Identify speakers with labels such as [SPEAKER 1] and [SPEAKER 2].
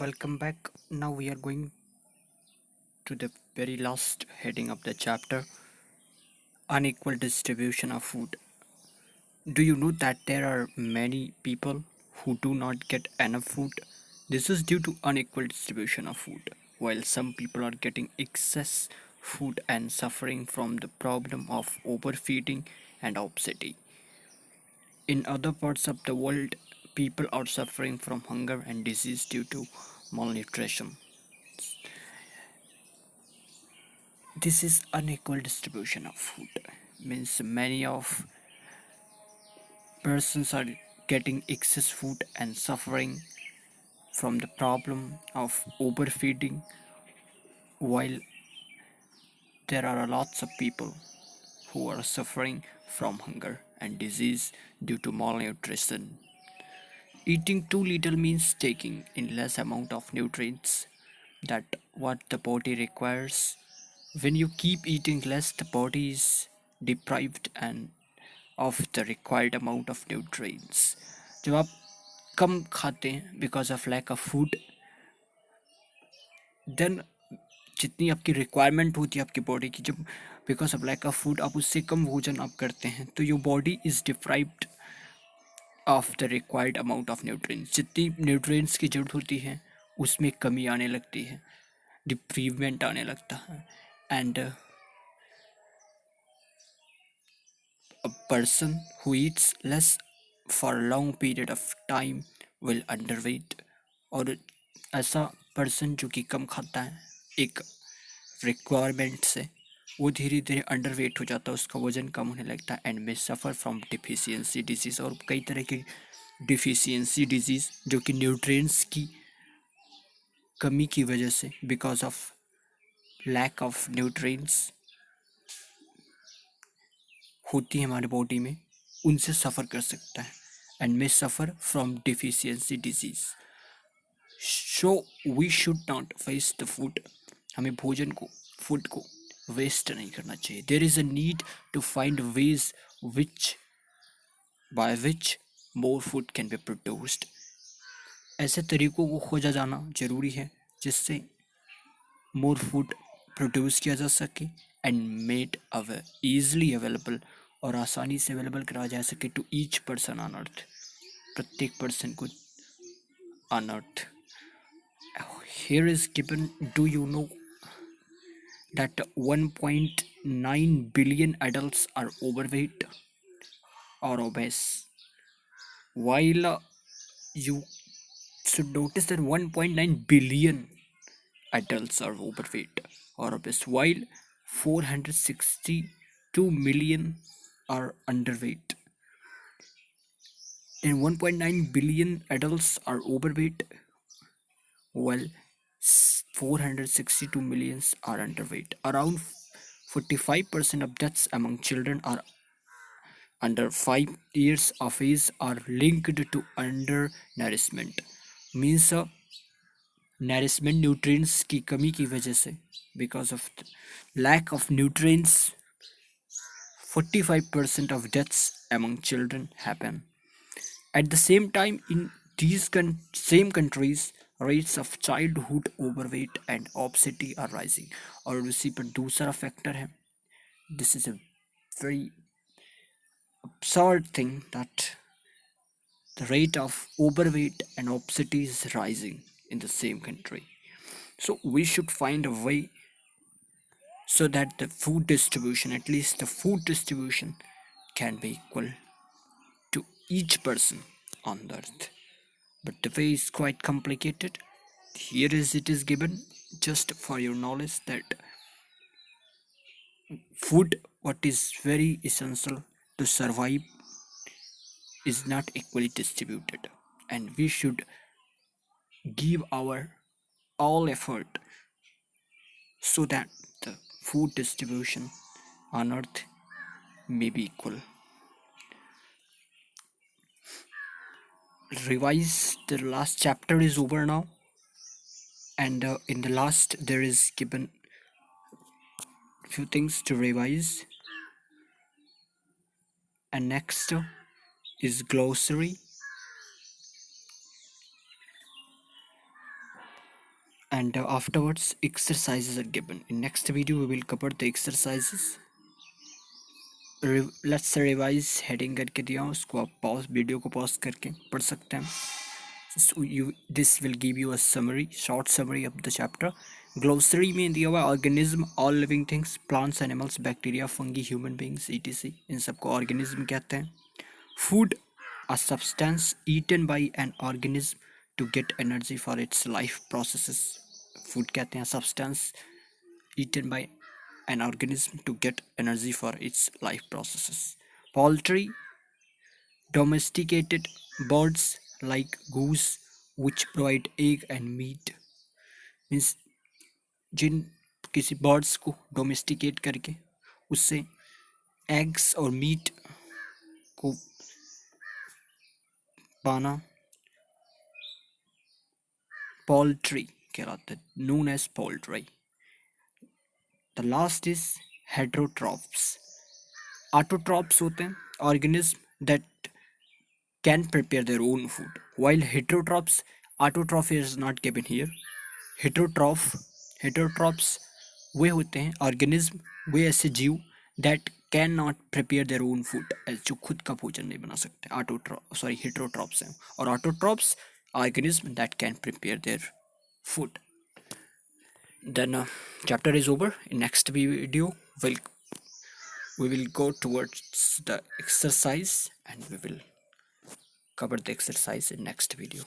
[SPEAKER 1] Welcome back. Now we are going to the very last heading of the chapter, unequal distribution of food. Do you know that there are many people who do not get enough food? This is due to unequal distribution of food, while some people are getting excess food and suffering from the problem of overfeeding and obesity. In other parts of the world, people are suffering from hunger and disease due to malnutrition. This is unequal distribution of food. Means many of persons are getting excess food and suffering from the problem of overfeeding, while there are lots of people who are suffering from hunger and disease due to malnutrition. Eating too little means taking in less amount of nutrients that what the body requires. When you keep eating less, the body is deprived and of the required amount of nutrients. जब आप कम खाते हैं because of lack of food, then जितनी आपकी requirement होती है आपकी बॉडी की, जब because of lack of food आप उससे कम भोजन आप करते हैं तो your body is deprived of the required amount of nutrients. जितनी न्यूट्रिएंट्स की जरूरत होती है उसमें कमी आने लगती है, डिप्रीवमेंट आने लगता है. And a person who eats less for a long period of time will underweight. और ऐसा पर्सन जो कि कम खाता है एक रिक्वायरमेंट से, वो धीरे धीरे अंडरवेट हो जाता है, उसका वजन कम होने लगता है एंड में सफ़र फ्रॉम डिफिशियंसी डिजीज़. और कई तरह की डिफिशियंसी डिजीज़ जो कि न्यूट्रिएंट्स की कमी की वजह से, because of lack of nutrients होती है हमारे बॉडी में, उनसे सफ़र कर सकता है and may suffer from deficiency diseases. So we should not waste the food. हमें भोजन को, फूड को वेस्ट नहीं करना चाहिए. There is a need to find ways which by which more food can be produced. ऐसे तरीक़ों को खोजा जाना ज़रूरी है जिससे मोर फूड प्रोड्यूस किया जा सके एंड मेड ईजली अवेलेबल, और आसानी से अवेलेबल कराया जा सके to each person on earth, प्रत्येक पर्सन को on earth. Here is given, do you know that 1.9 billion adults are overweight or obese? While you should notice that 1.9 billion adults are overweight or obese, while 462 million are underweight. And 1.9 billion adults are overweight, while 462 millions are underweight. Around 45% of deaths among children are under 5 years of age are linked to undernourishment. Means nourishment, nutrients की कमी की वजह से, because of lack of nutrients, 45% of deaths among children happen. At the same time, in these same countries, rates of childhood overweight and obesity are rising. और उसी पर दूसरा factor है, this is a very absurd thing that the rate of overweight and obesity is rising in the same country. So we should find a way so that the food distribution, at least the food distribution, can be equal to each person on the earth. But the way is quite complicated. Here is it is given just for your knowledge that food, what is very essential to survive, is not equally distributed, and we should give our all effort so that the food distribution on earth may be equal. Revise, the last chapter is over now, and in the last there is given few things to revise. And next is glossary. and afterwards exercises are given. In next video we will cover the exercises. Let's revise heading करके दिया हूँ, उसको आप pause video को pause करके पढ़ सकते हैं. So this will give you a summary, short summary of the chapter. Glossary में दिया हुआ organism, all living things, plants, animals, bacteria, fungi, human beings, etc. इन सबको organism कहते हैं. Food, a substance eaten by an organism to get energy for its life processes. Food कहते हैं substance eaten by an organism to get energy for its life processes. Poultry, domesticated birds like goose which provide egg and meat. Means जिन किसी birds को domesticate करके उससे eggs और meet को पाना poultry कहलाता है, known as poultry. The last is heterotrophs. Autotrophs होते हैं organism that can prepare their own food, while heterotrophs, autotrophy is not given here. Heterotrophs वे होते हैं ऑर्गेनिज्म, वे ऐसे जीव that can not prepare their own food, जो खुद का भोजन नहीं बना सकते. हेटेरोट्रॉप्स हैं. और autotrophs organism that can prepare their food. Then chapter is over. In next video we will go towards the exercise and we will cover the exercise in next video.